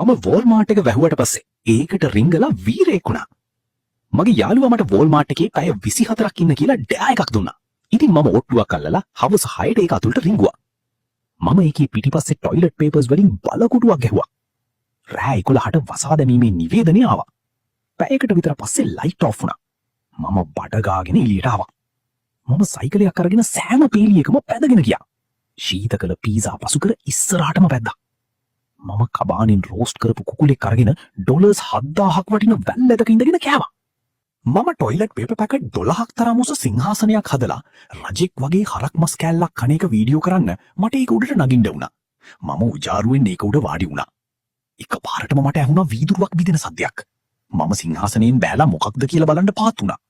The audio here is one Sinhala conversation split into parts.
මම වෝල්මාර්ට් එක වැහුවට පස්සේ ඒකට රිංගලා වීරයෙක් වුණා. මගේ යාළුවා මට වෝල්මාර්ට් එකේ පැය 24ක් ඉන්න කියලා ඩෑ එකක් දුන්නා. ඉතින් මම ඔට්ටුවක් අල්ලලා හවස 6ට ඒක අතුලට රිංගුවා. මම ඒකේ පිටිපස්සේ টয়ලට් පේපර්ස් වලින් බලකොටුවක් ගැහුවා. රෑ 11ට වසා දැමීමේ නිවේදනය ආවා. පැයකට විතර පස්සේ ලයිට් ඔෆ් වුණා. මම බඩ ගාගෙන එළියට ආවා. මම සයිකලයක් අරගෙන සෑම පීලියකම පැදගෙන ගියා. ශීතකල පීසා පසු කර ඉස්සරහටම පැද්දා. මම කබානෙන් රෝස්ට් කරපු කුකුලෙක් අරගෙන ඩොලර්ස් 7000ක් වටින වැල්ලක ඉඳගෙන කෑවා. මම টয়ලට් පේපර් පැකට් 12ක් තරම් උස සිංහාසනයක් හදලා රජෙක් වගේ හරක් මස් කෑල්ලක් කන එක වීඩියෝ කරන්න මට ඒක උඩට නගින්න වුණා. මම උජාරුවෙන් ඒක උඩ වාඩි වුණා. එකපාරටම මට ඇහුණා වීදුරුවක් බිඳෙන සද්දයක්. මම සිංහාසනයෙන් බෑලා මොකක්ද කියලා බලන්න පාත් වුණා.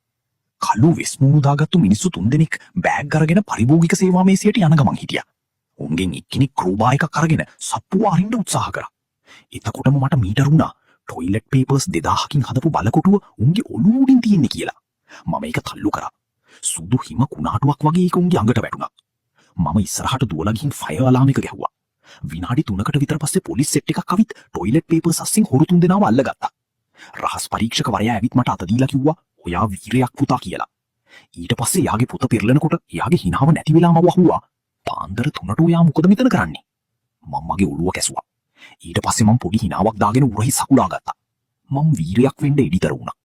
කළු වෙස්මුණු දාගත්තු මිනිස්සු 3 දෙනෙක් බෑග් අරගෙන පරිභෝගික සේවා මේසයට යන ගමන් හිටියා. උන්ගෙන් එක්කෙනෙක් ක්‍රූබා එකක් අරගෙන සප්පුව අරින්න උත්සාහ කරා. එතකොටම මට මීටර වුණා টয়ලට් පේපර්ස් 2000කින් හදපු බලකොටුව උන්ගේ ඔළුව උඩින් තියෙන්නේ කියලා. මම ඒක තල්ලු කරා. සුදු හිම කුණාටුවක් වගේ ඒක උන්ගේ අඟට වැටුණා. මම ඉස්සරහට දුවලා ගිහින් ෆයර් අලාම් එක ගැහුවා. විනාඩි 3කට විතර පස්සේ පොලිස් සෙට් එකක් ආවිත් টয়ලට් පේපර්ස් අස්සින් හොරු 3 දෙනාව අල්ලගත්තා. රහස් පරීක්ෂකවරයා ඇවිත් මට අත දීලා කිව්වා ඔයා වීරයෙක් පුතා කියලා. ඊට පස්සේ යාගේ පුත පෙරලනකොට එයාගේ හිනාව නැති වෙලාම වහුවා. පාන්දර 3ට ඔයා මොකද මෙතන කරන්නේ? මම මගේ ඔළුව කැසුවා. ඊට පස්සේ මම පොඩි හිනාවක් දාගෙන උරහි සකුලා ගත්තා. මම වීරයෙක් වෙන්න එඩිතර වුණා.